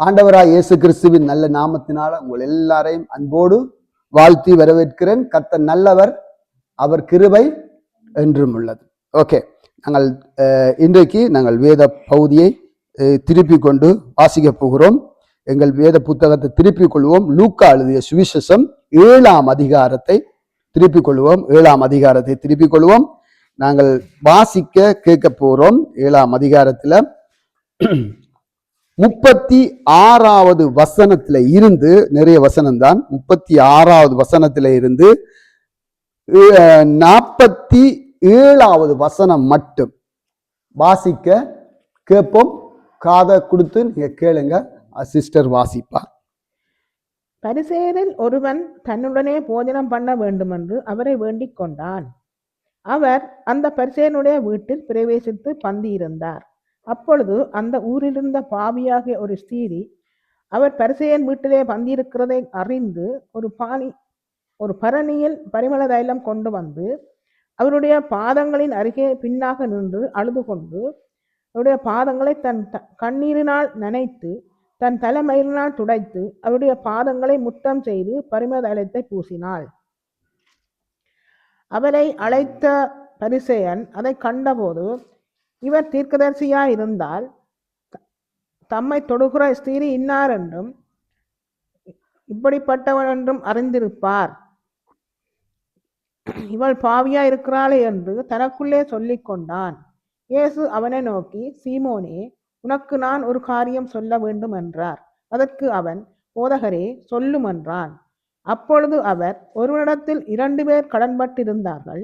ஆண்டவராய் இயேசு கிறிஸ்துவின் நல்ல நாமத்தினால உங்கள் எல்லாரையும் அன்போடு வாழ்த்தி வரவேற்கிறேன். கர்த்தர் நல்லவர், அவர் கிருபை என்றும் உள்ளது. ஓகே, நாங்கள் இன்றைக்கு வேத பகுதியை திருப்பி கொண்டு வாசிக்க போகிறோம். எங்கள் வேத புத்தகத்தை திருப்பிக் கொள்வோம். லூக்கா எழுதிய சுவிசேஷம் 7ஆம் அதிகாரத்தை திருப்பிக் கொள்வோம். 7ஆம் அதிகாரத்தை திருப்பிக் கொள்வோம். நாங்கள் வாசிக்க கேட்க போகிறோம். 7ஆம் அதிகாரத்துல 36வது வசனத்துல இருந்து, நிறைய வசனம்தான், 36வது வசனத்துல இருந்து 47வது வசனம் மட்டும் வாசிக்க கேட்போம். காதை கொடுத்து நீங்க கேளுங்க. சிஸ்டர் வாசிப்பா. பரிசேயரில் ஒருவன் தன்னுடனே போஜனம் பண்ண வேண்டும் என்று அவரை வேண்டிக் கொண்டான். அவர் அந்த பரிசேயனுடைய வீட்டில் பிரவேசித்து பந்தியிருந்தார். அப்பொழுது அந்த ஊரிலிருந்த பாவியாகிய ஒரு ஸ்திரீ அவர் பரிசேயன் வீட்டிலே பந்தியிருக்கிறதை அறிந்து ஒரு பரணியில் பரிமள தைலம் கொண்டு வந்து அவருடைய பாதங்களின் அருகே பின்னாக நின்று அழுது கொண்டு அவருடைய பாதங்களை தன் கண்ணீரினால் நனைத்து தன் தலைமயிரினால் துடைத்து அவருடைய பாதங்களை முத்தம் செய்து பரிமள தைலத்தை பூசினாள். அவரை அழைத்த பரிசேயன் அதை கண்டபோது, இவர் தீர்க்கதரிசியாய் இருந்தால் தம்மை தொடுகிற ஸ்திரீ இன்னார் என்றும் இப்படிப்பட்டவன் என்றும் அறிந்திருப்பார். இவள் பாவியா இருக்கிறாளே என்று தனக்குள்ளே சொல்லிக் கொண்டான். இயேசு அவனை நோக்கி, சீமோனே, உனக்கு நான் ஒரு காரியம் சொல்ல வேண்டும் என்றார். அதற்கு அவன், போதகரே, சொல்லும் என்றான். அப்பொழுது அவர், ஒருவனிடத்தில் 2 பேர் கடன்பட்டிருந்தார்கள்.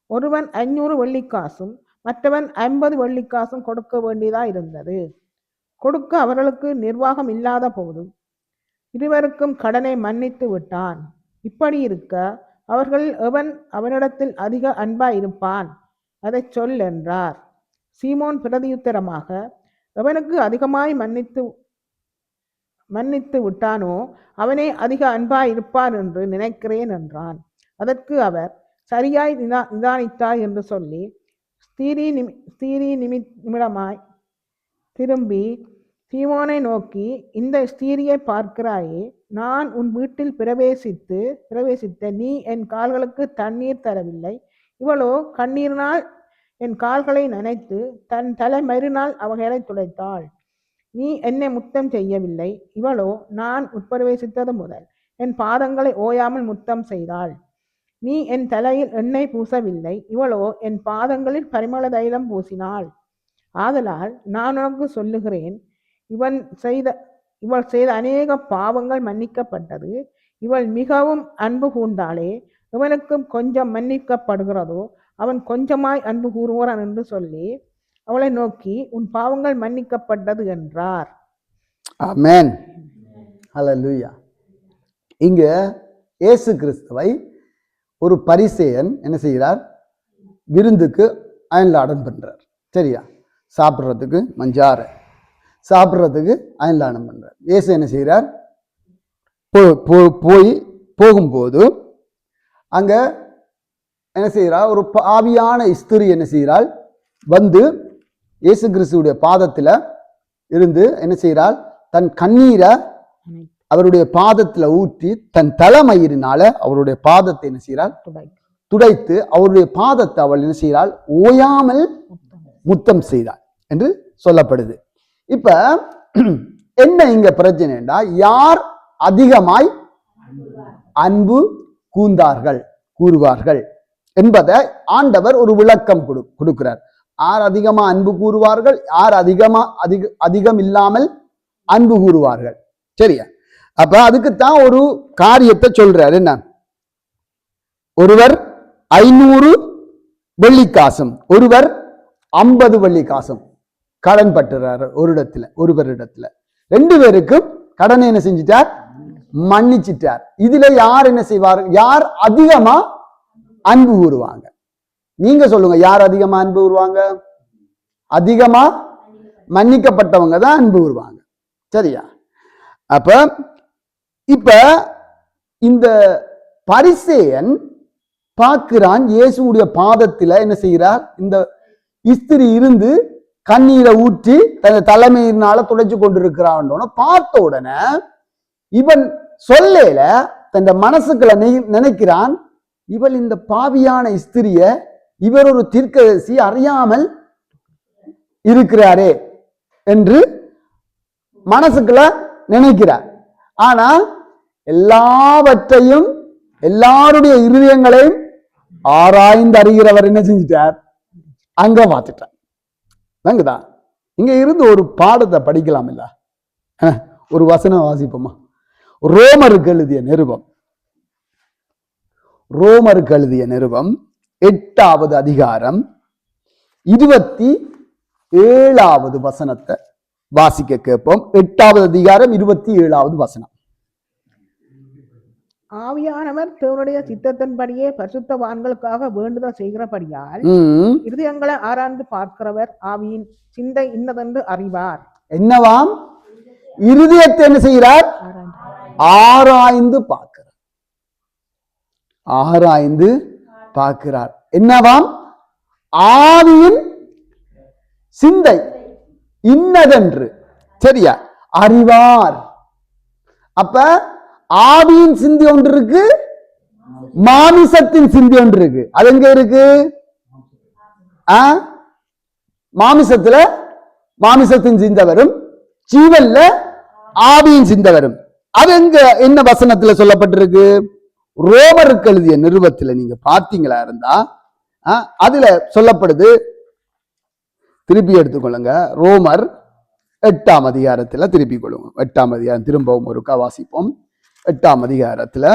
ஒருவன் 500 வெள்ளிக்காசும் மற்றவன் 50 வெள்ளிக்காசும் கொடுக்க வேண்டியதா இருந்தது. கொடுக்க அவர்களுக்கு நிர்வாகம் இல்லாத போது இருவருக்கும் கடனை மன்னித்து விட்டான். இப்படி இருக்க அவர்களில் எவன் அவனிடத்தில் அதிக அன்பாய் இருப்பான், அதை சொல் என்றார். சீமோன் பிரதியுத்தரமாக, எவனுக்கு அதிகமாய் மன்னித்து விட்டானோ அவனே அதிக அன்பாய் இருப்பான் என்று நினைக்கிறேன் என்றான். அதற்கு அவர், சரியாய் நிதானித்தாய் என்று சொல்லி ஸ்திரீ நிமிடமாய் திரும்பி சீமோனை நோக்கி, இந்த ஸ்திரீயை பார்க்கிறாயே, நான் உன் வீட்டில் பிரவேசித்த நீ என் கால்களுக்கு தண்ணீர் தரவில்லை. இவளோ கண்ணீரினால் என் கால்களை நனைத்து தன் தலைமயிரினால் அவைகளை துடைத்தாள். நீ என்னை முத்தம் செய்யவில்லை. இவளோ நான் உட்பிரவேசித்தது முதல் என் பாதங்களை ஓயாமல் முத்தம் செய்தாள். நீ என் தலையில் எண்ணெய் பூசவில்லை. இவளோ என் பாதங்களில் பரிமள தைலம் பூசினாள். ஆதலால் நான் உனக்கு சொல்லுகிறேன், இவள் செய்த அநேக பாவங்கள் மன்னிக்கப்பட்டது. இவள் மிகவும் அன்பு கூர்ந்தாளே. இவனுக்கும் கொஞ்சம் மன்னிக்கப்படுகிறதோ அவன் கொஞ்சமாய் அன்பு கூறுவான் என்று சொல்லி அவளை நோக்கி, உன் பாவங்கள் மன்னிக்கப்பட்டது என்றார். ஆமென். ஹல்லேலூயா. இங்க இயேசு கிறிஸ்துவை ஒரு பரிசேயன் என்ன செய்கிறார்? விருந்துக்கு அயன்லாடம் பண்றார். சரியா? சாப்பிட்றதுக்கு மஞ்சாறு, சாப்பிட்றதுக்கு அயன்லாடம் பண்றார். இயேசு என்ன செய்கிறார்? போகும்போது அங்க என்ன செய்கிறார்? ஒரு பாவியான ஸ்திரீ என்ன செய்கிறாள்? வந்து இயேசு கிறிஸ்துவுடைய பாதத்துல இருந்து என்ன செய்கிறாள்? தன் கண்ணீரை அவருடைய பாதத்துல ஊற்றி தன் தலைமயிரினால அவருடைய பாதத்தை என்ன செய்கிறாள்? துடைத்து அவருடைய பாதத்தை அவள் என்ன செய்கிறாள்? ஓயாமல் முத்தம் செய்தாள் என்று சொல்லப்படுது. இப்ப என்ன இங்க பிரச்சனைடா, யார் அதிகமாய் அன்பு கூறுவார்கள் என்பதை ஆண்டவர் ஒரு விளக்கம் கொடுக்கிறார். யார் அதிகமா அன்பு கூறுவார்கள், யார் அதிகம் இல்லாமல் அன்பு கூறுவார்கள். சரியா? அப்ப அதுக்குத்தான் ஒரு காரியத்தை சொல்றாரு. என்ன? ஒருவர் 500 வெள்ளிக்காசும் ஒருவர் 50 வெள்ளிக்காசும் கடன் பட்டுறாரு ஒருவரிடத்துல. 2 பேருக்கும் கடனை என்ன செஞ்சிட்டார்? மன்னிச்சிட்டார். இதுல யார் என்ன செய்வார்? யார் அதிகமா அன்பு கூறுவாங்க? நீங்க சொல்லுங்க, யார் அதிகமா அன்பு கூறுவாங்க? அதிகமா மன்னிக்கப்பட்டவங்க தான் அன்பு கூறுவாங்க. சரியா? இப்ப இந்த பரிசேயன் பார்க்கிறான், இயேசுடைய பாதத்துல என்ன செய்கிறார்? இந்த ஸ்திரீ இருந்து கண்ணீரை ஊற்றி தன் தலைமையினால துடைச்சு கொண்டிருக்கிறான் பார்த்த உடனே இவன் சொல்லேல தன் மனசுக்குள்ள நினைக்கிறான், இவள் இந்த பாவியான ஸ்திரிய இவர் ஒரு தீர்க்கதரிசி அறியாமல் இருக்கிறாரே என்று மனசுக்குள்ள நினைக்கிறார். ஆனா எல்லாவற்றையும் எல்லாருடைய இருதயங்களையும் ஆராய்ந்து அறிகிறவர் என்ன செஞ்சிட்டார், அங்க பார்த்துட்டார். வாங்குதா, இங்க இருந்து ஒரு பாடத்தை படிக்கலாம் இல்ல, ஒரு வசனம் வாசிப்போமா? ரோமருக்கு எழுதிய நிருபம், ரோமருக்கு எழுதிய நிருபம் 8வது அதிகாரம் 27வது வசனத்தை வாசிக்க கேட்போம். 8வது அதிகாரம் 27வது வசனம். ஆவியானவர் தேவனுடைய சித்தத்தின்படியே பரிசுத்தவான்களுக்காக வேண்டுதல் செய்கிறபடியால் இருதயங்களை ஆராய்ந்து பார்க்கிறவர் ஆவியின் சிந்தை இன்னதென்று அறிவார். என்னவாம்? இருதயத்தை என்ன செய்கிறார்? ஆராய்ந்து பார்க்கிறார். ஆராய்ந்து பார்க்கிறார். என்னவாம்? ஆவியின் சிந்தை இன்னதென்று சரியா அறிவார். அப்ப ஆவியின் சிந்தி ஒன்று இருக்கு, மாமிசத்தின் சிந்தி ஒன்று இருக்கு. அது எங்க இருக்கு? மாமிசத்துல மாமிசத்தின் சிந்தை வரும், ஜீவன்ல ஆவியின் சிந்தை வரும். அது எங்க என்ன வசனத்துல சொல்லப்பட்டிருக்கு? ரோமருக்கு எழுதிய நிருபத்துல நீங்க பார்த்தீங்களா இருந்தா அதுல சொல்லப்படுது. திருப்பி எடுத்துக்கொள்ளுங்க. ரோமர் 8ஆம் அதிகாரத்துல திருப்பி கொள்ளுங்க. 8ஆம் அதிகாரம் திரும்பவும் ஒருக்கா வாசிப்போம். 8ஆம் அதிகாரத்துல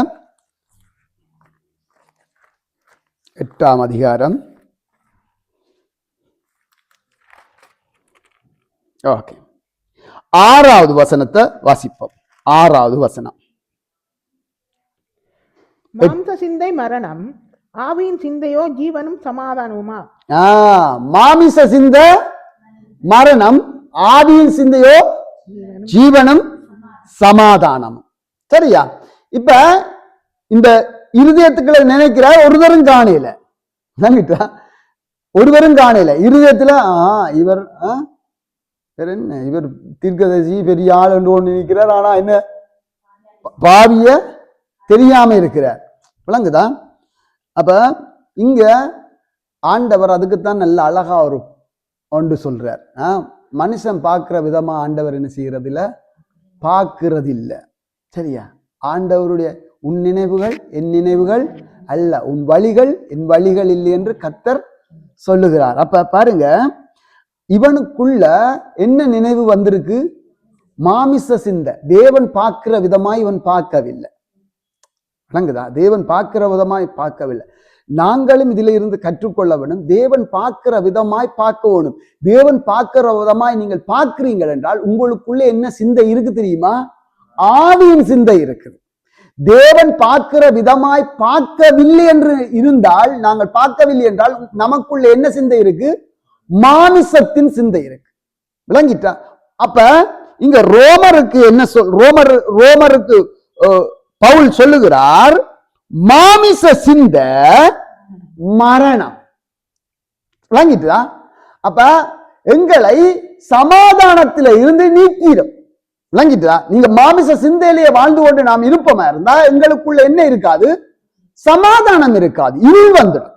8ஆம் அதிகாரம் ஓகே 6வது வசனத்தை வாசிப்போம். 6வது வசனம். மாம்ச சிந்தை மரணம், ஆவியின் சிந்தையோ ஜீவனும் சமாதானமுமா? மாமிச சிந்தை மரணம், ஆவியின் சிந்தையோ ஜீவனும் சமாதானம். சரியா? இப்ப இந்த இருதயத்துக்களை நினைக்கிற ஒருவரும் காணல, ஒருவரும் காணல இருதயத்துல. இவர் என்ன, இவர் தீர்க்கதரிசி பெரிய ஆள் என்று ஒன்று நினைக்கிறார், ஆனா என்ன பாவிய தெரியாம இருக்கிறார். விளங்குதா? அப்ப இங்க ஆண்டவர் அதுக்குத்தான் நல்ல அழகா ஒரு ஒன்று சொல்றார். மனுஷன் பார்க்கிற விதமா ஆண்டவர் என்ன செய்யறது இல்ல, பார்க்கிறது இல்ல. சரியா? ஆண்டவருடைய உன் நினைவுகள் என் நினைவுகள் அல்ல, உன் வழிகள் என் வழிகள் இல்லை என்று கர்த்தர் சொல்லுகிறார். அப்ப பாருங்க, இவனுக்குள்ள என்ன நினைவு வந்திருக்கு? மாமிச சிந்தை. தேவன் பார்க்கிற விதமாய் இவன் பார்க்கவில்லை. விளங்குதா? தேவன் பார்க்கிற விதமாய் பார்க்கவில்லை. நாங்களும் இதுல இருந்து கற்றுக்கொள்ள வேணும். தேவன் பார்க்கிற விதமாய் பார்க்க வேணும். தேவன் பார்க்கிற விதமாய் நீங்கள் பார்க்கிறீங்கள் என்றால் உங்களுக்குள்ள என்ன சிந்தை இருக்கு தெரியுமா? ஆவியின் சிந்தை இருக்குது. தேவன் பார்க்கிற விதமாய் பார்க்கவில்லை என்று இருந்தால், நாங்கள் பார்க்கவில்லை என்றால் நமக்குள்ள என்ன சிந்தை இருக்கு? மாமிசத்தின் சிந்தை இருக்கு. விளங்கிட்டா? அப்ப இங்க ரோமருக்கு என்ன ரோமருக்கு பவுல் சொல்லுகிறார், மாமிச சிந்த மரணம். விளங்கிட்டா? அப்ப எங்களை சமாதானத்தில இருந்து நீக்கிறோம். விளங்கிட்டா? நீங்க மாமிச சிந்தையிலேயே வாழ்ந்து கொண்டு நாம் இருப்போமா இருந்தா எங்களுக்குள்ள என்ன இருக்காது? சமாதானம் இருக்காது, இருள் வந்துடும்.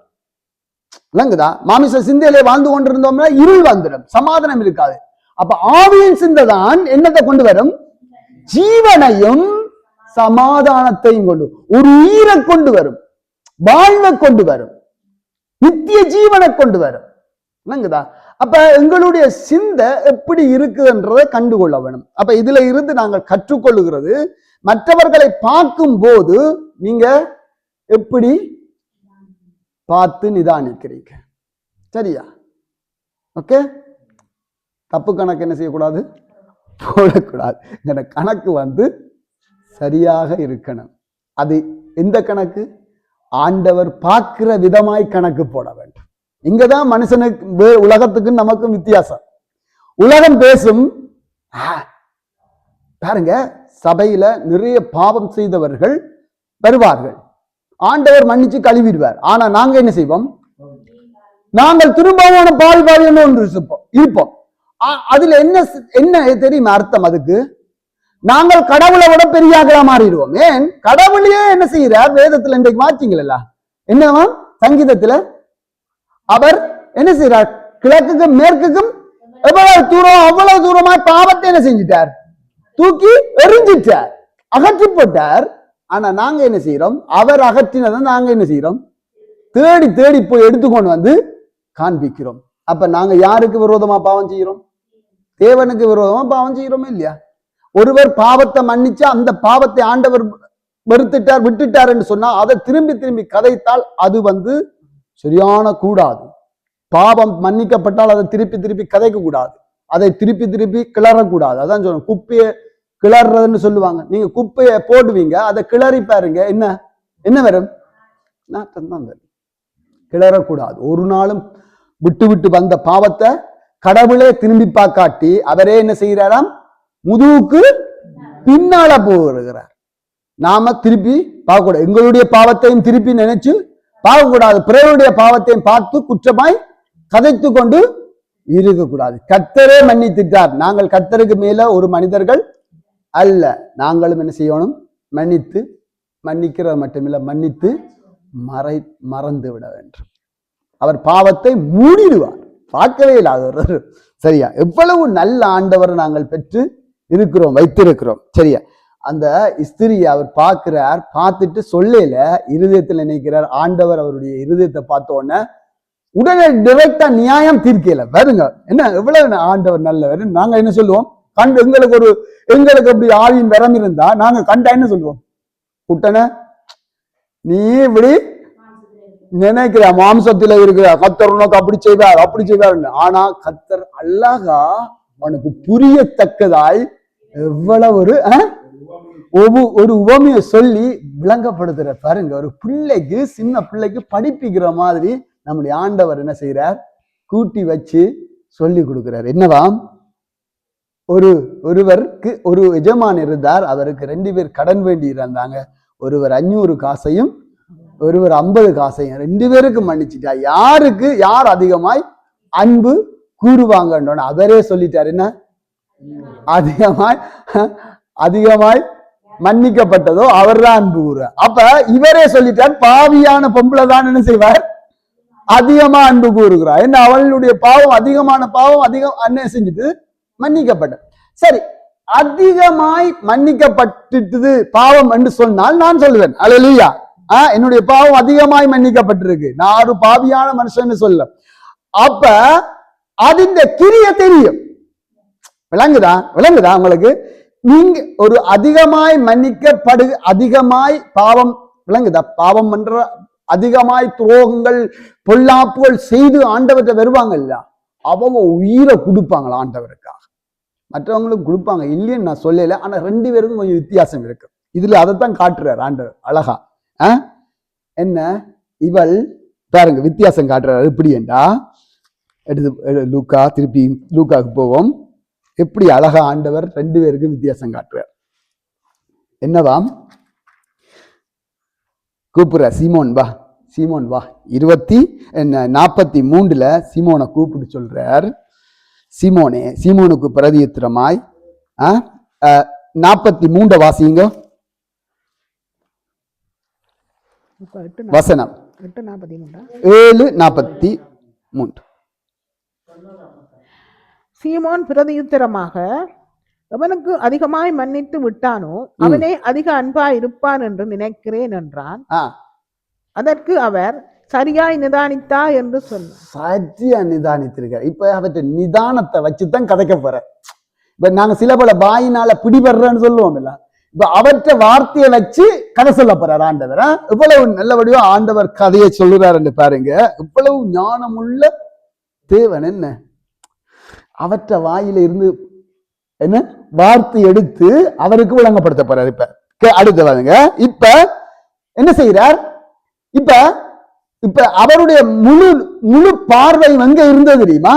விளங்குதா? மாமிச சிந்தையிலே வாழ்ந்து கொண்டிருந்தோம்னா இருள் வந்துடும், சமாதானம் இருக்காது. அப்ப ஆவியின் சிந்தை தான் என்னத்தை கொண்டு வரும்? ஜீவனையும் சமாதானத்தையும் கொண்டு, ஒரு உயிரை கொண்டு வரும், வாழ்வை கொண்டு வரும், நித்திய ஜீவனை கொண்டு வரும். விளங்குதா? அப்ப எங்களுடைய சிந்தை எப்படி இருக்குன்றதை கண்டுகொள்ள வேணும். அப்ப இதுல இருந்து நாங்கள் கற்றுக்கொள்ளுகிறது, மற்றவர்களை பார்க்கும் போது நீங்க எப்படி பார்த்து நிதானிக்கிறீங்க. சரியா? ஓகே. தப்பு கணக்கு என்ன செய்யக்கூடாது? போடக்கூடாது. இந்த கணக்கு சரியாக இருக்கணும். அது எந்த கணக்கு? ஆண்டவர் பார்க்கிற விதமாய் கணக்கு போட வேண்டும். இங்கதான் மனுஷனுக்கு உலகத்துக்கு நமக்கும் வித்தியாசம். உலகம் பேசும், பாருங்க சபையில நிறைய பாவம் செய்தவர்கள் வருவார்கள், ஆண்டவர் மன்னிச்சு கழுவிடுவார். ஆனா நாங்க என்ன செய்வோம்? நாங்கள் திரும்பவும் பாவி ஒன்று இருப்போம். அதுல என்ன தெரியுமா அர்த்தம்? அதுக்கு நாங்கள் கடவுளை விட பெரியாக்களா மாறிடுவோம். ஏன் கடவுளையே என்ன செய்யறார்? வேதத்துல இன்றைக்கு மாற்றீங்களா? என்னவா சங்கீதத்துல அவர் என்ன செய்யறார்? கிழக்குக்கும் மேற்குக்கும் எவ்வளவு தூரம் அவ்வளவு தூரமா பாவத்தை என்ன செஞ்சிட்டார்? தூக்கி எறிஞ்சிட்டார், அகற்றி போட்டார். ஆனா நாங்க என்ன செய்யறோம்? அவர் அகற்றினதை நாங்க என்ன செய்யறோம்? தேடி தேடி போய் எடுத்துக்கொண்டு வந்து காண்பிக்கிறோம். அப்ப நாங்க யாருக்கு விரோதமா பாவம் செய்யறோம்? தேவனுக்கு விரோதமா பாவம் செய்யறோமே இல்லையா? ஒருவர் பாவத்தை மன்னிச்சா அந்த பாவத்தை ஆண்டவர் வெறுத்துட்டார் விட்டுட்டார் என்று சொன்னா அதை திரும்பி திரும்பி கதைத்தால் அது சரியான கூடாது. பாவம் மன்னிக்கப்பட்டால் அதை திருப்பி திருப்பி கதைக்க கூடாது, அதை திருப்பி திருப்பி கிளறக்கூடாது. அதான் சொல்லணும், குப்பையை கிளறதுன்னு சொல்லுவாங்க. நீங்க குப்பையை போடுவீங்க, அதை கிளறி பாருங்க, என்ன என்ன வரும்? நாட்டம் தான் வரும். கிளறக்கூடாது. ஒரு நாளும் விட்டு விட்டு வந்த பாவத்தை கடவுளே திரும்பி பார்க்காட்டி அவரே என்ன செய்யறாராம்? முதுகுக்கு பின்னால போகிறார். நாம திருப்பி பார்க்கக்கூடாது. எங்களுடைய பாவத்தையும் திருப்பி நினைச்சு பார்க்கக்கூடாது, பிறருடைய பாவத்தையும் பார்த்து குற்றமாய் கதைத்து கொண்டு இருக்கக்கூடாது. கர்த்தரே மன்னித்துட்டார். நாங்கள் கர்த்தருக்கு மேல ஒரு மனிதர்கள் அல்ல. நாங்களும் என்ன செய்யணும்? மன்னிக்கிறது மட்டுமில்ல, மன்னித்து மறந்து விட வேண்டும். அவர் பாவத்தை மூடிடுவார், பார்க்கவே இல்லாதவர். சரியா? எவ்வளவு நல்ல ஆண்டவர் நாங்கள் பெற்று இருக்கிறோம், வைத்திருக்கிறோம். சரியா? அந்த ஸ்திரியை அவர் பார்க்கிறார், பார்த்துட்டு சொல்லல, இருதயத்தில் நினைக்கிறார். ஆண்டவர் அவருடைய இருதயத்தை பார்த்த உடனே உடனே டிரெக்டா நியாயம் தீர்க்கல. வருங்க, என்ன எவ்வளவு ஆண்டவர் நல்லவர். நாங்க என்ன சொல்லுவோம்? எங்களுக்கு அப்படி ஆவியின் வரம் இருந்தா நாங்க கண்டா என்ன சொல்லுவோம்? குட்டன நீ இப்படி நினைக்கிற, மாம்சத்துல இருக்கிற, கத்தர் உனக்கு அப்படி செய்வார். ஆனா கத்தர் அழகா அவனுக்கு புரியத்தக்கதாய் எவ்வளவு ஒரு உவமையை சொல்லி விளங்கப்படுத்துற பாருங்க. ஒரு பிள்ளைக்கு, சின்ன பிள்ளைக்கு படிப்பிக்கிற மாதிரி நம்முடைய ஆண்டவர் என்ன செய்யறார்? கூட்டி வச்சு சொல்லி கொடுக்கிறார். என்னவாம்? ஒருவருக்கு ஒரு எஜமான் இருந்தார். அவருக்கு 2 பேர் கடன் வேண்டி இருந்தாங்க. ஒருவர் 500 காசையும் ஒருவர் 50 காசையும் 2 பேருக்கு மன்னிச்சுட்டா. யார் அதிகமாய் அன்பு கூறுவாங்கன்னு அவரே சொல்லிட்டார். என்ன அதிகமாய் மன்னிக்கப்பட்டதோ அவர் தான் அன்பு கூறு. அப்ப இவரே சொல்லிட்டார், பாவியான பொம்பளை தான் என்ன செய்வார்? அதிகமா அன்பு கூறுகிறார். என்ன அவளுடைய பாவம், அதிகமான பாவம் என்ன செஞ்சுட்டு மன்னிக்கப்பட்ட. சரி, அதிகமாய் மன்னிக்கப்பட்டுது பாவம் என்று சொன்னால் நான் சொல்லுவேன், அல்லேலூயா, என்னுடைய பாவம் அதிகமாய் மன்னிக்கப்பட்டிருக்கு, நான் ஒரு பாவியான மனுஷன் சொல்ல. அப்ப அதிന്റെ கிரிய தெரியும். விளங்குதா உங்களுக்கு? நீங்க ஒரு அதிகமாய் அதிகமாய் பாவம், விளங்குதா? பாவம் என்ற அதிகமாய் துரோகங்கள் பொல்லாப்புகள் செய்து ஆண்டவர்கிட்ட வருவாங்க இல்ல, அவங்க உயிரை கொடுப்பாங்களா ஆண்டவருக்காக. மற்றவங்களுக்கு கொடுப்பாங்க இல்லைன்னு நான் சொல்லல. ஆனா 2 பேருக்கும் கொஞ்சம் வித்தியாசம் இருக்கு. இதுல அதைத்தான் காட்டுறாரு ஆண்டவர் அழகா. என்ன இவள் பாருங்க, வித்தியாசம் காட்டுறாரு. எப்படி என்றா, திருப்பி லூக்காவுக்கு போவோம். எப்படி அழகா ஆண்டவர் 2 பேருக்கு வித்தியாசம் காட்டுறார். என்னவாம்? கூப்பிடுற சீமோன் வா, 43 சீமோனை கூப்பிட்டு சொல்றார். சீமோனுக்கு பிரதியுத்தரமாய் 43 வாசிங்க வசனம் 7:43. சீமோன் பிரதியுத்தரமாக, அவனுக்கு அதிகமாய் மன்னித்து விட்டானோ அவனே அதிக அன்பாய் இருப்பான் என்று நினைக்கிறேன் என்றான். அதற்கு அவர், சரியாய் நிதானித்தா என்று சொன்னார். சரியா நிதானித்திருக்கார். இப்ப அவற்றை நிதானத்தை வச்சுதான் கதைக்க போற. இப்ப நாங்க சில பல வாயினால பிடிபடுறேன்னு சொல்லுவோம் இல்ல, இப்ப அவற்றை வார்த்தையை வச்சு கதை சொல்ல போறார் ஆண்டவர். இவ்வளவு நல்லபடியா ஆண்டவர் கதையை சொல்லுறாரு பாருங்க. இவ்வளவு ஞானமுள்ள தேவன் என்ன அவற்றை வாயில இருந்து என்ன வார்த்தை எடுத்து அவருக்கு விளங்கப்படுத்த போறார். இப்ப அடுத்து வாங்க. இப்ப என்ன செய்யறார்? இப்ப அவருடைய முழு பார்வை எங்க இருந்தது தெரியுமா?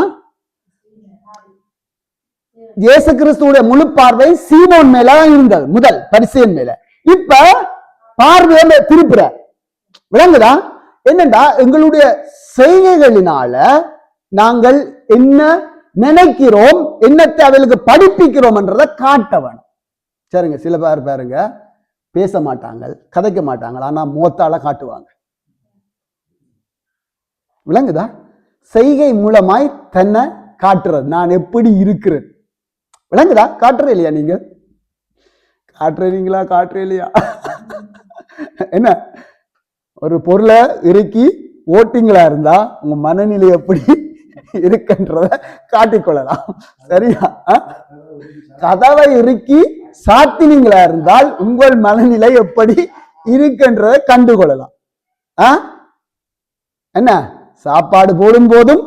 இயேசு கிறிஸ்துவுடைய முழு பார்வை சீமோன் மேல இருந்தது, முதல் பரிசேயன் மேல. இப்ப பார்வையில திருப்புற. விளங்குதா? என்னண்டா, எங்களுடைய செய்கைகளினால நாங்கள் என்ன நினைக்கிறோம், என்னத்தை அவளுக்கு படிப்பிக்கிறோம் என்றதை காட்ட வேணும். சரிங்க, சில பேர் பாருங்க பேச மாட்டாங்க, கதைக்க மாட்டாங்க, ஆனா முகத்தால காட்டுவாங்க. விளங்குதா? செய்கை மூலமாய் தன்னை காட்டுறது, நான் எப்படி இருக்கிறேன். விளங்குதா? காட்டுற இல்லையா? நீங்க காட்டுறீங்களா? காட்டுற இல்லையா? என்ன ஒரு பொருளை இறுக்கி ஓட்டிங்களா இருந்தா உங்க மனநிலை எப்படி இருக்குன்றத காட்டிக்கொள்ளலாம். சரியா? கதவை இறுக்கி சாத்தினீங்களா இருந்தால் உங்கள் மனநிலை எப்படி இருக்குன்றதை கண்டுகொள்ளலாம். என்ன சாப்பாடு போடும் போதும்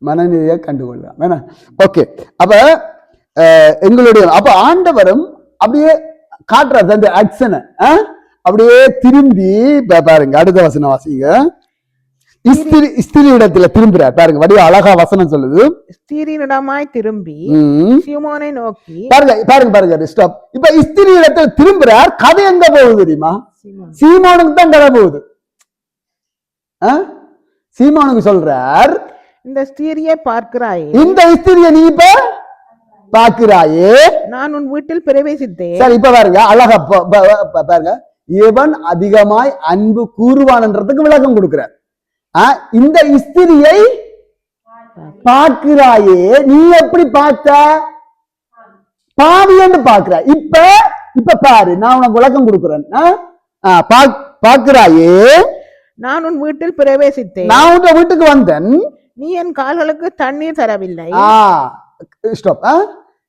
மனநிலையை கண்டுகொள்ளலாம். என்ன? ஓகே, அப்ப எங்களுடைய அப்ப ஆண்டவரும் அப்படியே காட்டுறாரு அந்த ஆக்ஷனை. அப்படியே திரும்பி பாருங்க, அடுத்த வசனம் வாசிங்க. ஸ்திரீ இடத்துல திரும்புறார் பாருங்க, வடிவ அழகா வசனம் சொல்லுது. ஸ்திரீனிடமாய் திரும்பி சீமோனை நோக்கி பாருங்க பாருங்க பாருங்க ஸ்டாப். இப்ப ஸ்திரீ இடத்துல திரும்புறார். கதை எங்க போகுது தெரியுமா? சீமோனுக்கு தான் கதை போகுது. சீமோனுக்கு சொல்றார், இந்த ஸ்திரியை பார்க்கிறாயே, இந்த ஸ்திரியை நீ இப்ப பார்க்கிறாயே, நான் உன் வீட்டில் பிரவேசித்தேன். சரி, இப்ப பாருங்க அழகா பாருங்க, இவன் அதிகமாய் அன்பு கூறுவான்ன்றதுக்கு விளக்கம் கொடுக்கிறார். இந்த ஸ்திரியை பார்க்கிறாயே, நீ எப்படி பார்த்த? பாவியன்னு பார்க்கிற. இப்ப பாரு, நான் உனக்கு விளக்கம் கொடுக்கிறேன். பார்க்கிறாயே, நான் உன் வீட்டில் பிரவேசித்தேன், நான் உன் வீட்டுக்கு வந்தேன், நீ என் கால்களுக்கு தண்ணீர் தரவில்லை. ஸ்டாப்.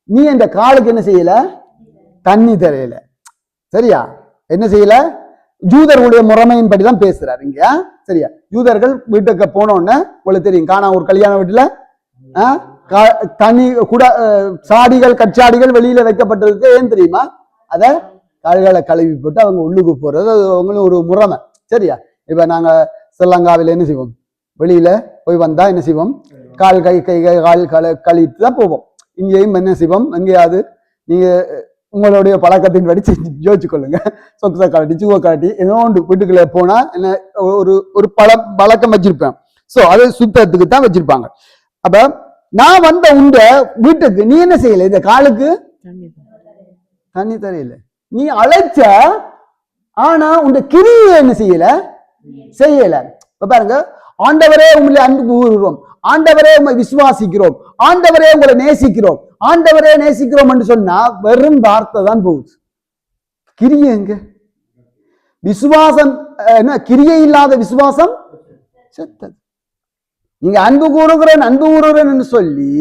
நீ என் காலுக்கு என்ன செய்யல? தண்ணி தரையில. சரியா? என்ன செய்யல? யூதர்களுடைய முறைமையின் படிதான் பேசுறாரு இங்க. சரியா? யூதர்கள் வீட்டுக்கு போனோன்னு உங்களுக்கு தெரியும், காணா ஒரு கல்யாண வீட்டுல தண்ணி கூட சாடிகள் கச்சாடிகள் வெளியில வைக்கப்பட்டிருக்கு. ஏன் தெரியுமா? அத கால்களை கழுவி போட்டு அவங்க உள்ளுக்கு போறது, அது அவங்களும் ஒரு முறைமை. சரியா? இப்ப நாங்க ஸ்ரீலங்காவில என்ன செய்வோம்? வெளியில போய் வந்தா என்ன செய்வோம்? கால் கை கால் கழித்து தான் போவோம். இங்கேயும் என்ன செய்வோம்? எங்கேயாவது நீங்க உங்களுடைய பழக்கத்தின் படி யோசிச்சு கொள்ளுங்க. சொக்ஸா காட்டி சுவ காட்டி என்னோண்டு வீட்டுக்குள்ள போனா என்ன ஒரு பழக்கம் வச்சிருப்பேன். சோ அது சுத்தத்துக்கு தான் வச்சிருப்பாங்க. அப்ப நான் வந்த உண்ட வீட்டுக்கு நீ என்ன செய்யல? இந்த காலுக்கு தண்ணி தரையில நீ அழைச்ச, ஆனா உண்ட கிரியை என்ன செய்யல. இப்ப பாருங்க, ஆண்டவரே உங்களை அன்பு கூறுகிறோம், ஆண்டவரே உங்களை விசுவாசிக்கிறோம், ஆண்டவரே உங்களை நேசிக்கிறோம், ஆண்டவரே நேசிக்கிறோம் என்று சொன்னா வெறும் வார்த்தை தான் போகுது. கிரியை எங்க? விசுவாசம் என்ன? கிரியை இல்லாத விசுவாசம் செத்தது. நீங்க அன்பு கூறுகிறேன் என்று சொல்லி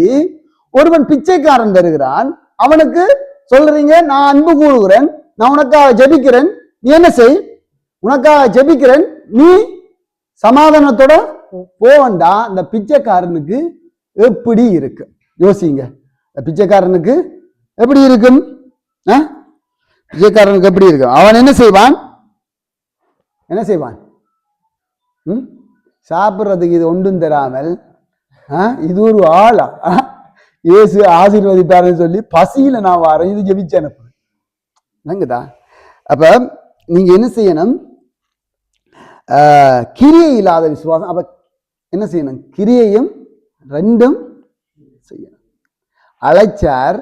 ஒருவன் பிச்சைக்காரன் தருகிறான், அவனுக்கு சொல்றீங்க நான் அன்பு கூறுகிறேன், நான் உனக்காக ஜெபிக்கிறேன், நீ என்ன செய்? உனக்காக ஜெபிக்கிறேன், நீ சமாதானத்தோட போவண்டா. இந்த பிச்சைக்காரனுக்கு எப்படி இருக்கு? யோசிங்க. பிச்சைக்காரனுக்கு எப்படி இருக்கும்? பிச்சைக்காரனுக்கு எப்படி இருக்கும்? அவன் என்ன செய்வான்? சாப்பிட்றதுக்கு இது ஒன்றும் தராமல் இது ஒரு ஆளா இயேசு ஆசீர்வதிப்பாருன்னு சொல்லி பசியில நான் வாரேன், இது ஜெபிச்சு அனுப்புறேன். அப்ப நீங்க என்ன செய்யணும்? கிரியை இல்லாத விசுவாசம். அப்ப என்ன செய்யணும்? கிரியையும் ரெண்டும் செய்யணும். அழைச்சார்,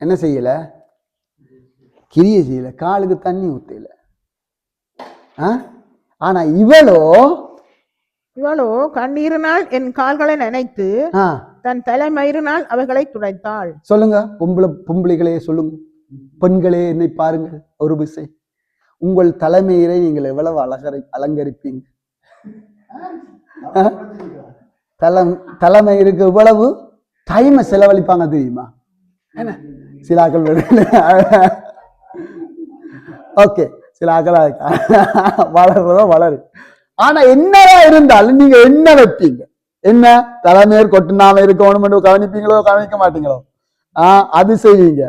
என்ன செய்யல? கிரியை செய்யல, காலுக்கு தண்ணி ஊத்தல. ஆனா இவளோ கண்ணீரினால் என் கால்களை நினைத்து தன் தலைமயிரினால் அவைகளை துடைத்தாள். சொல்லுங்க, பொம்பளைகளே சொல்லுங்க, பெண்களே என்னை பாருங்கள் ஒரு விசை. உங்கள் தலைமையிலே நீங்கள் எவ்வளவு அலங்கரிப்பீங்க? தலைமையிற்கு இவ்வளவு டைமை செலவழிப்பாங்க தெரியுமா? சில ஆக்கள் ஓகே, சில ஆக்கள் வளர்றதோ வளரு. ஆனா என்னவா இருந்தாலும் நீங்க என்ன வைப்பீங்க? என்ன தலைமையர் கொட்டுனாம இருக்கணும் கவனிப்பீங்களோ கவனிக்க மாட்டீங்களோ? அது செய்வீங்க.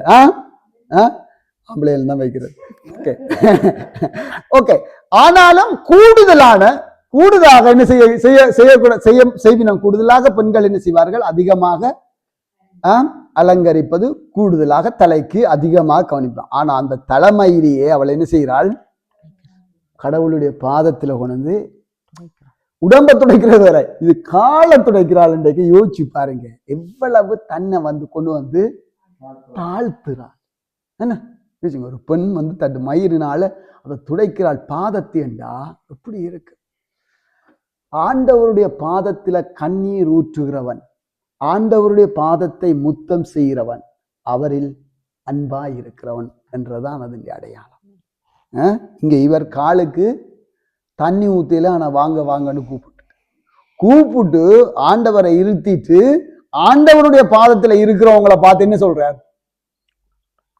ஆம்பளையில தான் வைக்கிறது. Okay okay. ஆனாலும் கூடுதலாக என்ன செய்வினம் கூடுதலாக பெண்கள் என்ன செய்வார்கள்? அதிகமாக அலங்கரிப்பது, கூடுதலாக தலைக்கு அதிகமாக கவனிப்பான். ஆனா அந்த தலைமையிலேயே அவள் என்ன செய்கிறாள்? கடவுளுடைய பாதத்துல கொண்டு உடம்ப துடைக்கிறது வேற, இது காலை துடைக்கிறாள். இன்றைக்கு யோசிச்சு பாருங்க, எவ்வளவு தன்னை வந்து கொண்டு வந்து தாழ்த்துறாள். என்ன ஒரு பெண் வந்து தன் மயிரினால அதை துடைக்கிறாள் பாதத்தேண்டா எப்படி இருக்கு. ஆண்டவருடைய பாதத்தில கண்ணீர் ஊற்றுகிறவன், ஆண்டவருடைய பாதத்தை முத்தம் செய்கிறவன் அவரில் அன்பாய் இருக்கிறவன் என்றதான் அதன் அடையாளம். இங்க இவர் காலுக்கு தண்ணி ஊத்தில ஆனா வாங்க வாங்கன்னு கூப்பிட்டு ஆண்டவரை இருத்திட்டு ஆண்டவருடைய பாதத்துல இருக்கிறவங்களை பார்த்து என்ன சொல்றார்?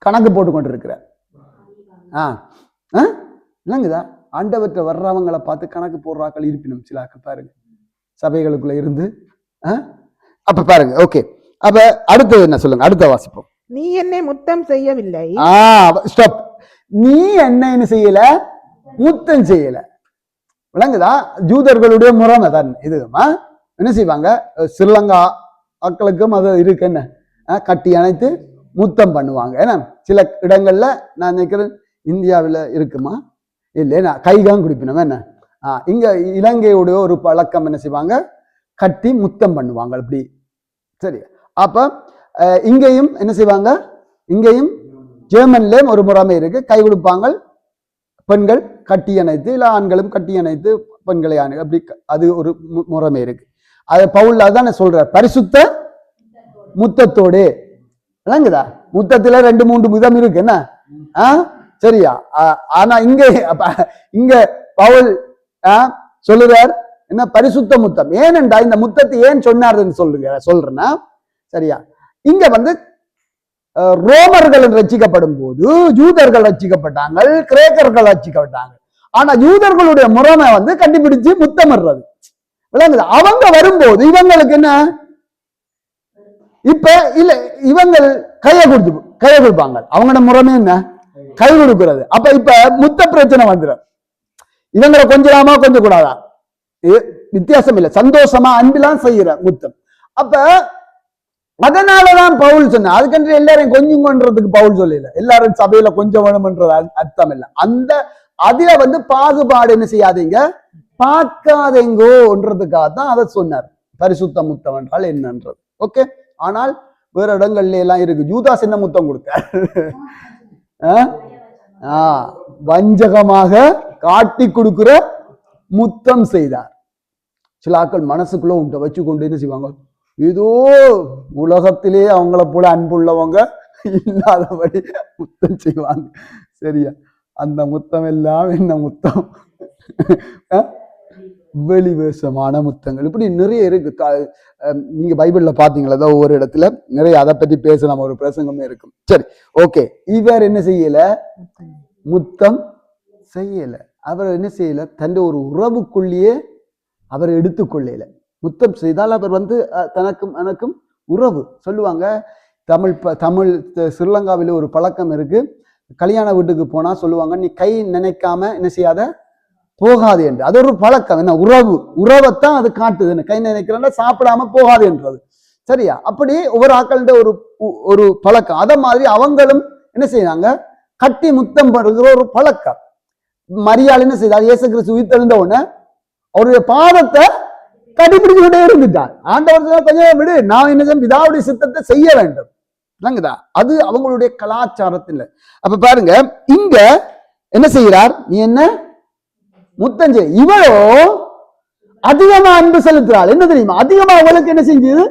கணக்கு போட்டு கொண்டு இருக்கிறார். இல்லைங்கதா? ஆண்டவற்றை வர்றவங்களை பார்த்து கணக்கு போடுறாக்கள் இருப்பினும் சிலாக்க பாருங்க சபைகளுக்குள்ள இருந்து. அப்ப பாருங்க. ஓகே, அப்ப அடுத்தது என்ன சொல்லுங்க, அடுத்த வாசிப்போம். நீ என்னை முத்தம் செய்யவில்லை. ஸ்டாப். நீ என்ன செய்யல? முத்தம் செய்யல. விளங்குதா? ஜூதர்களுடைய முறைமை தான் இதுமா. என்ன செய்வாங்க? ஸ்ரீலங்கா மக்களுக்கும் அது இருக்கு. என்ன கட்டி அணைத்து முத்தம் பண்ணுவாங்க. ஏன்னா சில இடங்கள்ல நான் நினைக்கிறேன் இந்தியாவில் இருக்குமா இல்லை, நான் கைதான் குடிப்பினோம். என்ன இங்க இலங்கையுடைய ஒரு பழக்கம் என்ன செய்வாங்க? கட்டி முத்தம் பண்ணுவாங்க அப்படி. சரி, அப்ப இங்கேயும் என்ன செய்வாங்க? இங்கேயும் ஜெர்மன்லயும் ஒரு முறைமை இருக்கு. கை கொடுப்பாங்க பெண்கள் கட்டி அணைத்து, இல்லை ஆண்களும் கட்டி அணைத்து பெண்களை அணை அப்படி, அது ஒரு முறைமை இருக்கு. அது பவுல் அதான் சொல்ற பரிசுத்த முத்தத்தோடு. விளங்குதா? முத்தத்துல 2-3 விதம் இருக்கு. என்ன சரியா? ஆனா இங்க பவுல் சொல்லுறார் என்ன? பரிசுத்த முத்தம். ஏனென்றா இந்த முத்தத்தை ஏன் சொன்னார்ன்னு சொல்றேன்னா, சரியா, இங்க வந்து ரோமர்கள் ரட்சிக்கப்படும் போது யூதர்கள் ரட்சிக்கப்பட்டாங்க, கிரேக்கர்கள் ரட்சிக்கப்பட்டாங்க. ஆனா யூதர்களுடைய முறைமை வந்து கண்டுபிடிச்சு முத்தமிடுறது. விளங்குது? அவங்க வரும்போது இவங்களுக்கு என்ன? இப்ப இல்ல, இவங்க கையை கொடுப்பாங்க. அவங்களோட முறைமை என்ன? கை கொடுக்கிறது. அப்ப இப்ப முத்த பிரச்சனை வந்துடும். இவங்களை கொஞ்சலாமா கொஞ்சம் கூடாதா வித்தியாசம் இல்லை. சந்தோஷமா அன்பிலாம் செய்யற முத்தம். அப்ப அதனாலதான் பவுல் சொன்ன, அதுக்கென்று எல்லாரையும் கொஞ்சம் கொன்றதுக்கு பவுல் சொல்லல. எல்லாரும் சபையில கொஞ்சம் வேணும்ன்றது அர்த்தம் இல்லை. அந்த அதுல வந்து பாகுபாடு என்ன செய்யாதீங்க, பார்க்காதீங்கோன்றதுக்காக தான் அதை சொன்னார். பரிசுத்த முத்தம் என்றால் என்னன்றது. ஓகே. ஆனால் வேற இடங்கள்ல எல்லாம் இருக்கு. யூதாஸ் என்ன முத்தம் கொடுத்தார்? வஞ்சகமாக காட்டி கொடுக்கிற முத்தம் செய்தார். சில ஆட்கள் மனசுக்குள்ள உண்ட வச்சு கொண்டு என்ன செய்வாங்க? ஏதோ உலகத்திலே அவங்கள போல அன்புள்ளவங்க இல்லாதபடி முத்தம் செய்வாங்க. சரியா? அந்த முத்தம் எல்லாம் என்ன முத்தம்? வெளிவேசமான முத்தங்கள். இப்படி நிறைய இருக்கு. நீங்க பைபிள்ல பாத்தீங்களா? ஏதோ ஒவ்வொரு இடத்துல நிறைய அதை பற்றி பேசலாம், ஒரு பிரசங்கமே இருக்கும். சரி, ஓகே. இவர் என்ன செய்யல? முத்தம் செய்யல. அவர் என்ன செய்யல? தன் ஒரு உறவுக்குள்ளேயே அவர் எடுத்துக்கொள்ளல. முத்தம் செய்தால் அவர் வந்து தனக்கும் எனக்கும் உறவு சொல்லுவாங்க. தமிழ் ஸ்ரீலங்காவில ஒரு பழக்கம் இருக்கு. கல்யாண வீட்டுக்கு போனா சொல்லுவாங்க, நீ கை நினைக்காம என்ன செய்யாத போகாது என்று. அது ஒரு பழக்கம். என்ன? உறவைத்தான் அது காட்டுது. என்ன? கை நினைக்கிறேன்னா சாப்பிடாம போகாது என்றது. சரியா? அப்படி ஒவ்வொரு ஆட்கள்ட ஒரு பழக்கம். அத மாதிரி அவங்களும் என்ன செய்யறாங்க? கட்டி முத்தம் படுகிற ஒரு பழக்கம். மரியாள் என்ன செய்தார்? இயேசு கிறிஸ்து உயிர்த்தெழுந்த உடனே அவருடைய பாதத்தை கடைபிடிச்சுக்கிட்டே இருந்துட்டார். ஆண்டவர் கொஞ்சம் விடு, நான் என்ன பிதாவுடைய சித்தத்தை செய்ய வேண்டும். இல்லைங்கதா? அது அவங்களுடைய கலாச்சாரத்தில். அப்ப பாருங்க, இங்க என்ன செய்கிறார்? நீ என்ன முத்தம் செய். இவளோ அதிகமா அன்பு செலுத்துறாள். என்ன தெரியுமா? அதிகமா அவளுக்கு என்ன செஞ்சது?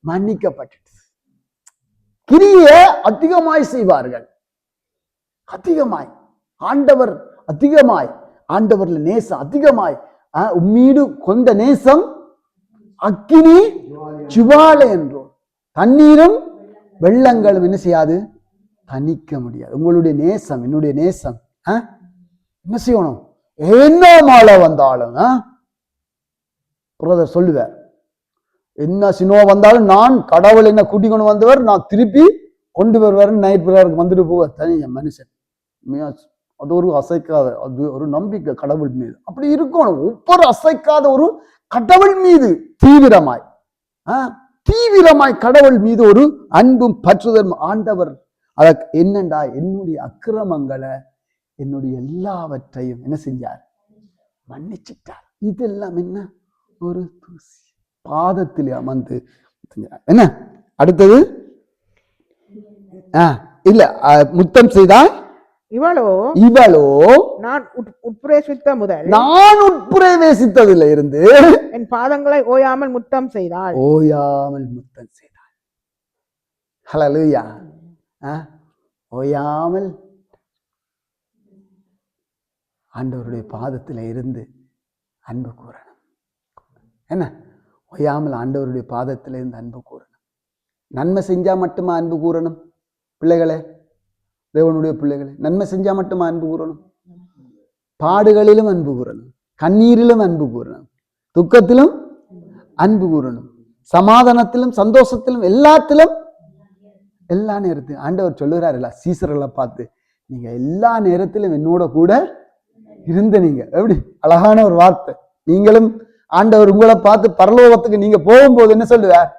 மன்னிக்கப்பட்டது. கிரிய அதிகமாய் செய்வார்கள். அதிகமாய் ஆண்டவர் அதிகமாய், ஆண்டவர்ல நேசம் அதிகமாய், உம்மீடு கொண்ட நேசம் அக்கினி ஜுவாலை என்றோம். தண்ணீரும் வெள்ளங்களும் என்ன செய்யாது? தணிக்க முடியாது. உங்களுடைய நேசம், என்னுடைய நேசம் என்ன செய்யணும்? என்ன மாலை வந்தாலும் பிரதர் சொல்லுவார், என்ன சினோ வந்தாலும் நான் கடவுள் என்ன கூட்டி கொண்டு வந்தவர், நான் திருப்பி கொண்டு வருவார். நைட் பிரதருக்கு வந்துட்டு போவார். தனி மனுஷன். அது ஒரு அசைக்காத, அது ஒரு நம்பிக்கை கடவுள் மீது. அப்படி இருக்கணும். ஒவ்வொரு அசைக்காத ஒரு கடவுள் மீது தீவிரமாய் கடவுள் மீது ஒரு அன்பும் பற்றுதலும். ஆண்டவர் அதற்கு என்னண்டா, என்னுடைய அக்கிரமங்களை, என்னுடைய எல்லாவற்றையும் என்ன செஞ்சார்? மன்னிச்சிட்டார். இதெல்லாம் என்ன? ஒரு தூசி. பாதத்தில் அமர்ந்து என்ன அடுத்தது இல்ல முத்தம் செய்தால் இவளோ நான் உட்பிரவேசித்த உட்பிரவேசித்ததுல இருந்து என் பாதங்களை ஓயாமல் முத்தம் செய்தாள். ஹல்லேலூயா. ஓயாமல் ஆண்டவருடைய பாதத்துல இருந்து அன்பு கூறணும். என்ன ஓயாமல் ஆண்டவருடைய பாதத்துல இருந்து அன்பு கூறணும். நன்மை செஞ்சா மட்டுமா அன்பு கூறணும்? பிள்ளைகளே, தேவனுடைய பிள்ளைகளே, நன்மை செஞ்சா மட்டுமா அன்பு கூறணும்? பாடுகளிலும் அன்பு கூறணும், கண்ணீரிலும் அன்பு கூறணும், துக்கத்திலும் அன்பு கூறணும், சமாதானத்திலும் சந்தோஷத்திலும் எல்லாத்திலும் எல்லா நேரத்திலும். ஆண்டவர் சொல்லுகிறாருல்ல சீசர்களை பார்த்து, நீங்க எல்லா நேரத்திலும் என்னோட கூட இருந்த நீங்க. எப்படி அழகான ஒரு வார்த்தை. நீங்களும் ஆண்டவர் உங்களை பார்த்து பரலோகத்துக்கு நீங்க போகும்போது என்ன சொல்லுவார்?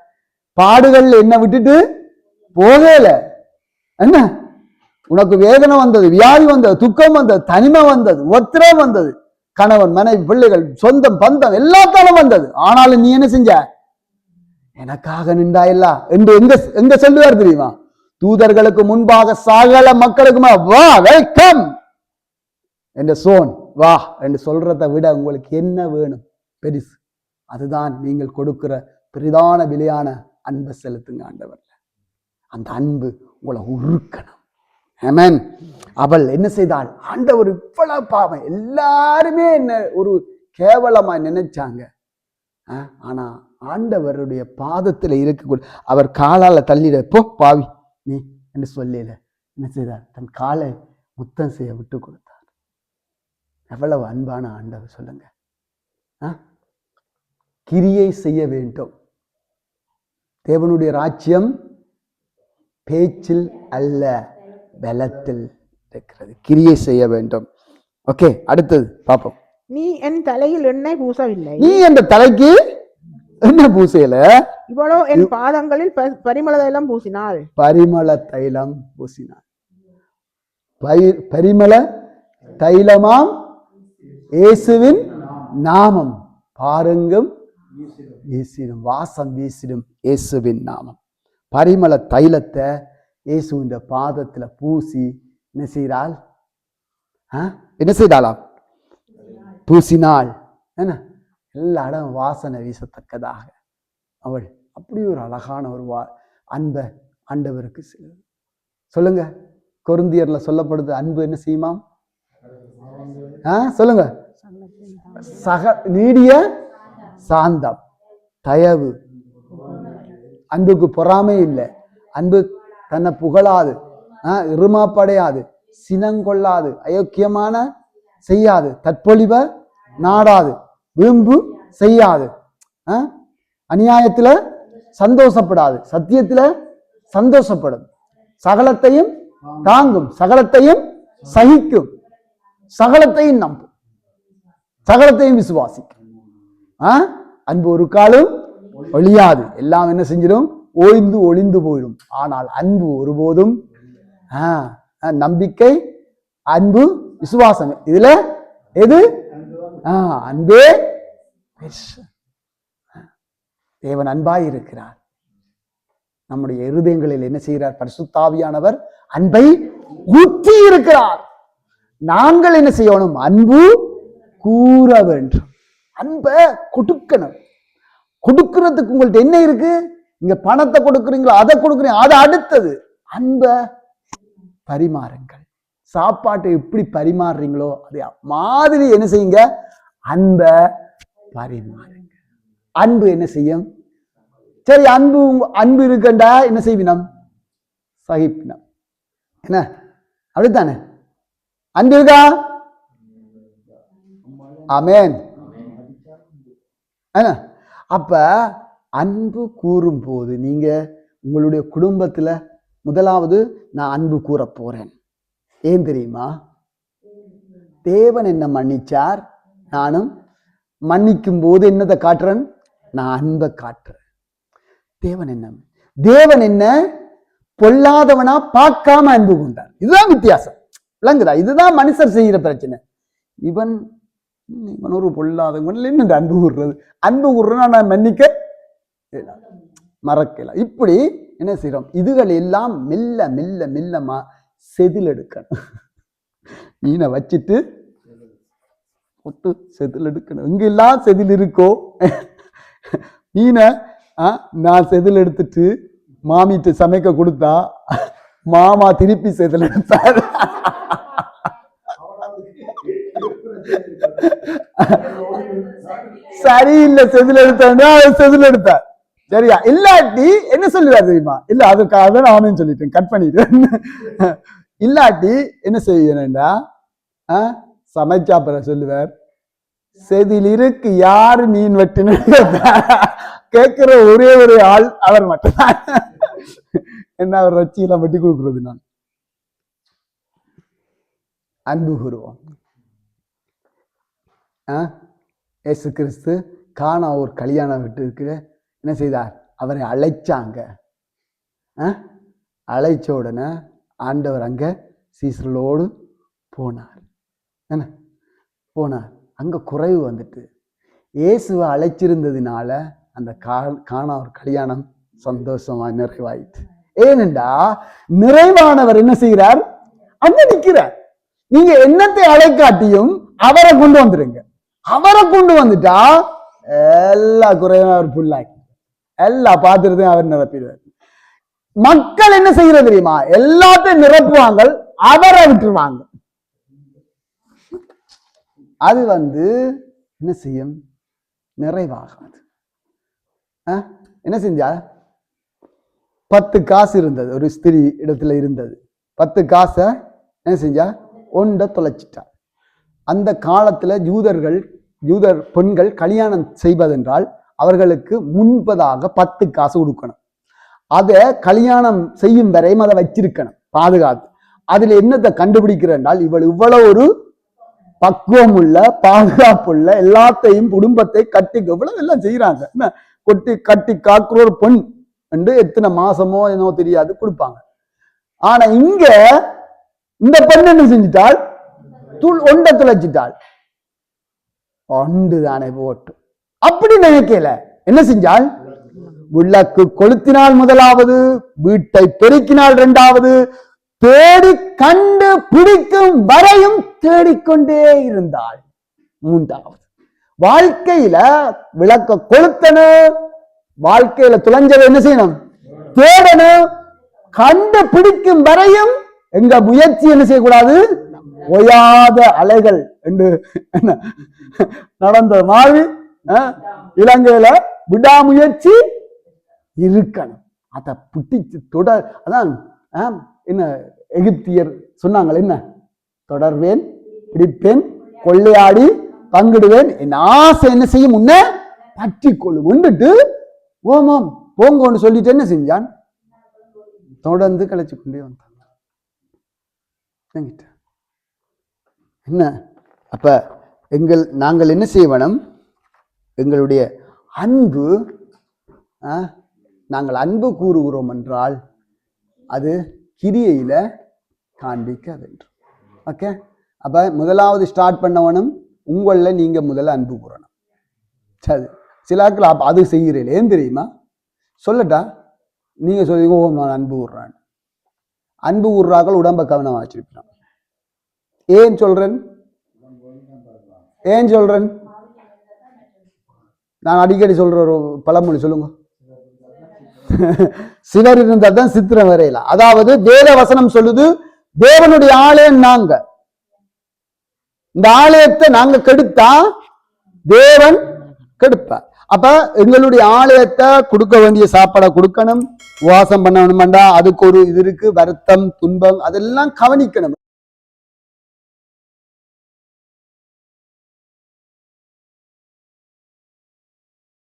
பாடுகள் என்ன விட்டுட்டு போகல. என்ன உனக்கு வேதனை வந்தது, வியாதி வந்தது, துக்கம் வந்தது, தனிமை வந்தது, ஒத்திரம் வந்தது, கணவன் மனைவி பிள்ளைகள் சொந்தம் பந்தம் எல்லாத்தாலும் வந்தது. ஆனாலும் நீ என்ன செஞ்ச? எனக்காக நின்றாயல்ல என்று எங்க சொல்லுவார் தெரியுமா? தூதர்களுக்கு முன்பாக சகல மக்களுக்குமா வா வெல்கம் என்ற சோன் வா என்று சொல்றதை விட உங்களுக்கு என்ன வேணும் பெரிசு? அதுதான் நீங்கள் கொடுக்கிற பெரிதான விலையான அன்பை செலுத்துங்க ஆண்டவர்ல. அந்த அன்பு உங்களை உருக்கணும். ஆமென். அவள் என்ன செய்தாள்? ஆண்டவர் இவ்வளவு பாவம், எல்லாருமே என்ன ஒரு கேவலமா நினைச்சாங்க. ஆனா ஆண்டவருடைய பாதத்துல இருக்கக்கூடிய அவர் காலால தள்ளிட போ பாவி நீ என்று சொல்லல. என்ன செய்தார்? தன் காலை முத்தம் செய்ய விட்டு கொடுத்தார். எவ்வளவு அன்பான ஆண்டவர் சொல்லுங்க. கிரியை செய்ய வேண்டும். தேவனுடைய ராஜ்யம் பேச்சில் அல்ல பலத்தில் இருக்கிறது. கிரியை செய்ய வேண்டும். ஓகே, அடுத்தது பார்ப்போம். நீ என் தலையில் எண்ணெய் பூசவில்லை. நீ என் தலைக்கு என்ன பூசையில? இவளோ என் பாதங்களில் பரிமள தைலம் பூசினாள். பரிமள தைலம் பூசினாள். பரிமள தைலமாம் இயேசுவின் நாமம் பாருங்கும் வீசிடும், வாசம் வீசிடும் இயேசுவின் நாமம். பரிமள தைலத்தை இயேசுவின் பாதத்துல பூசி என்ன செய்தாள்? என்ன செய்தாளாம்? பூசினாள். என்ன எல்லா இடம் வாசனை வீசத்தக்கதாக அவள் அப்படி ஒரு அழகான ஒரு அன்பை ஆண்டவருக்கு சொல்லுங்க. கொரிந்தியர்ல சொல்லப்படுது அன்பு என்ன செய்யுமாம்? சொல்லுங்க. நீடிய சாந்தம், தயவு. அன்புக்கு பொறாமை இல்லை. அன்பு தன்னை புகழாது, இருமாப்படையாது, சினங்கொள்ளாது, அயோக்கியமான செய்யாது, தற்பொழிவ நாடாது, வீம்பு செய்யாது, அநியாயத்துல சந்தோஷப்படாது, சத்தியத்துல சந்தோஷப்படும், சகலத்தையும் தாங்கும், சகலத்தையும் சகிக்கும், சகலத்தையும் நம்பும், சகலத்தையும் விசுவாசிக்கும். அன்பு ஒரு காலம் ஒழியாது. எல்லாம் என்ன செஞ்சிடும்? ஓய்ந்து ஒளிந்து போயிடும். ஆனால் அன்பு ஒருபோதும் நம்பிக்கை, அன்பு, விசுவாசம், இதுல எது? அன்பே. தேவன் அன்பாய் இருக்கிறார். நம்முடைய இருதயங்களில் என்ன செய்கிறார்? பரிசுத்த ஆவியானவர் அன்பை ஊற்றி இருக்கிறார். நாங்கள் என்ன செய்யணும்? அன்பு கூற வேண்டும். அன்பை கொடுக்கணும். கொடுக்கிறதுக்கு உங்கள்ட்ட என்ன இருக்கு? இங்க பணத்தை கொடுக்குறீங்களோ, அதை கொடுக்குறீங்க, அது அடுத்தது. அன்பை பரிமாறுங்கள். சாப்பாட்டை எப்படி பரிமாறுறீங்களோ அதே மாதிரி என்ன செய்யுங்க? அன்பை பரிமாறுங்க. அன்பு என்ன செய்யும்? சரி, அன்பு இருக்கண்டா என்ன செய்வினம்? சகிப்பினம். என்ன அப்படித்தானே? அன்பு இருக்கா? ஆமென். அப்ப அன்பு கூறும் போது நீங்க உங்களுடைய குடும்பத்துல முதலாவது நான் அன்பு கூற போறேன். ஏன் தெரியுமா? தேவன் என்ன மன்னிச்சார், நானும் மன்னிக்கும் போது என்னதை காட்டுறேன்? நான் அன்பை காட்டுறேன். தேவன் என்ன பொல்லாதவனா பார்க்காம அன்பு கொண்டார். இதுதான் வித்தியாசம். விளங்குதா? இதுதான் மனுஷர் செய்கிற பிரச்சனை. இவன் ஒரு பொல்லாதவங்க என்ன அன்பு கூறுறது, அன்பு கூறுறதுன்னா நான் மன்னிக்க மறக்கல. இப்படி என்ன செய்யறோம், இதுகள் எல்லாம் மெல்ல மெல்ல மெல்லமா செதில் எடுக்கணும். மீனை வச்சுட்டு ஒட்டு செதில் எடுக்கணும். எங்கெல்லாம் செதில் இருக்கோ மீனை நான் செதில் எடுத்துட்டு மாமிட்டு சமைக்க கொடுத்தா மாமா திருப்பி செதில் எடுத்தார். சரியில்லை செதில் எடுத்தா செதில் எடுத்தார் சரியா. இல்லாட்டி என்ன சொல்லுவார் தெரியுமா, இல்ல அதுக்காக நானும் சொல்லிட்டேன் கட் பண்ணிட்டேன். இல்லாட்டி என்ன செய்யணும்டா, சமைச்சாப்புற சொல்லுவார் செதில் இருக்கு யாரு மீன் வெட்டினு கேட்கிற ஒரே ஒரு ஆள் அவர் மட்டும்தான். என்ன அவர் வச்சியெல்லாம் வெட்டி கொடுக்குறது. நான் அன்பு கூறுவோம். இயேசு கிறிஸ்து கானா ஒரு கல்யாணம் வீட்டுக்கு என்ன செய்தார், அவரை அழைச்சாங்க. அழைச்ச உடனே ஆண்டவர் அங்க சீசர்களோடு போனார். என்ன போனார், அங்க குறைவு வந்துட்டு இயேசுவை அழைச்சிருந்ததுனால அந்த கானா ஒரு கல்யாணம் சந்தோஷமா நிறைவாயிட்டு. ஏனென்றா நிறைவானவர் என்ன செய்கிறார், அங்க நிற்கிறார். நீங்க என்னத்தை அழைக்காட்டியும் அவரை கொண்டு வந்துருங்க. அவரை கொண்டு வந்துட்டா எல்லா குறையும் அவர் புல்லாக்கி எல்லா பாத்திரத்தையும் அவர் நிரப்பிடுவார். மக்கள் என்ன செய்யறது தெரியுமா, எல்லாத்தையும் நிரப்புவாங்க, அவரை விட்டுருவாங்க. அது என்ன செய்யும், நிறைவாகாது. என்ன செஞ்சா, 10 காசு இருந்தது ஒரு ஸ்திரீ இடத்துல இருந்தது. 10 காசை என்ன செஞ்சா, ஒன்றை தொலைச்சிட்டா. அந்த காலத்துல யூதர் பெண்கள் கல்யாணம் செய்வதென்றால் அவர்களுக்கு முன்பதாக 10 காசு கொடுக்கணும். அதை கல்யாணம் செய்யும் வரையும் அதை வச்சிருக்கணும் பாதுகாத்து. அதுல என்னத்தை கண்டுபிடிக்கிறேன்னால், இவ்வளவு ஒரு பக்குவம் உள்ள பாதுகாப்புள்ள எல்லாத்தையும் குடும்பத்தை கட்டி இவ்வளவு எல்லாம் செய்யறாங்க. என்ன கட்டி காக்குற ஒரு பெண் என்று எத்தனை மாசமோ என்னோ தெரியாது கொடுப்பாங்க. ஆனா இங்க இந்த பெண் என்ன செஞ்சிட்டாள், ஒன்றை துளைச்சிட்டாள். ஒன்று தானே போட்டு அப்படி நினைக்கல. என்ன செஞ்சால், விளக்கு கொளுத்தினால் முதலாவது, வீட்டை பெருக்கினால் 2வது, தேடி கண்டு பிடிக்கும் வரையும் தேடிக்கொண்டே இருந்தாள் 3வது. வாழ்க்கையில விளக்க கொளுத்தணும், வாழ்க்கையில துளைஞ்சதை என்ன செய்யணும், தேடணும். கண்டு பிடிக்கும் வரையும் எங்க முயற்சி என்ன செய்யக்கூடாது, ஓயாத அலைகள் என்று நடந்த மாதிரி இலங்கையில விடாமுயற்சி இருக்கணும். அதை பிடிச்சு தொடர். அதான் என்ன எகிப்தியர் சொன்னாங்க, என்ன தொடர்வேன், பிடிப்பேன், கொள்ளையாடி பங்கிடுவேன், என் ஆசை என்ன செய்யும், முன்ன பற்றி கொள்ளும் வந்துட்டு ஓமாம் போங்கன்னு சொல்லிட்டு என்ன செஞ்சான், தொடர்ந்து கழிச்சு கொண்டே வந்தான். என்ன அப்ப நாங்கள் என்ன செய்ய வேணும், எங்களுடைய அன்பு, நாங்கள் அன்பு கூறுகிறோம் என்றால் அது கிரியையில காண்பிக்க வேண்டும். ஓகே, அப்ப முதலாவது ஸ்டார்ட் பண்ணவனும் உங்கள நீங்க முதல்ல அன்பு கூறணும். சரி, சிலாக்கள் அது செய்கிறீர்கள். ஏன் தெரியுமா, சொல்லட்டா, நீங்க சொல்லுங்க, ஓ நான் அன்பு கூறுறேன். அன்பு கூறுறாக்கள் உடம்ப கவனமா வச்சிருப்பான். ஏன் சொல்றேன், நான் அடிக்கடி சொல்ற ஒரு பழமொழி சொல்லுங்க, சிலர் இருந்தா தான் சித்திரம் வரையலாம். அதாவது வேத வசனம் சொல்லுது, தேவனுடைய ஆலயம் நாங்க, இந்த ஆலயத்தை நாங்க கெடுத்தா தேவன் கெடுப்பார். அப்ப எங்களுடைய ஆலயத்தை கொடுக்க வேண்டிய சாப்பாடை கொடுக்கணும், உபவாசம் பண்ணணும்டா, அதுக்கு ஒரு இது இருக்கு, வருத்தம் துன்பம் அதெல்லாம் கவனிக்கணும்.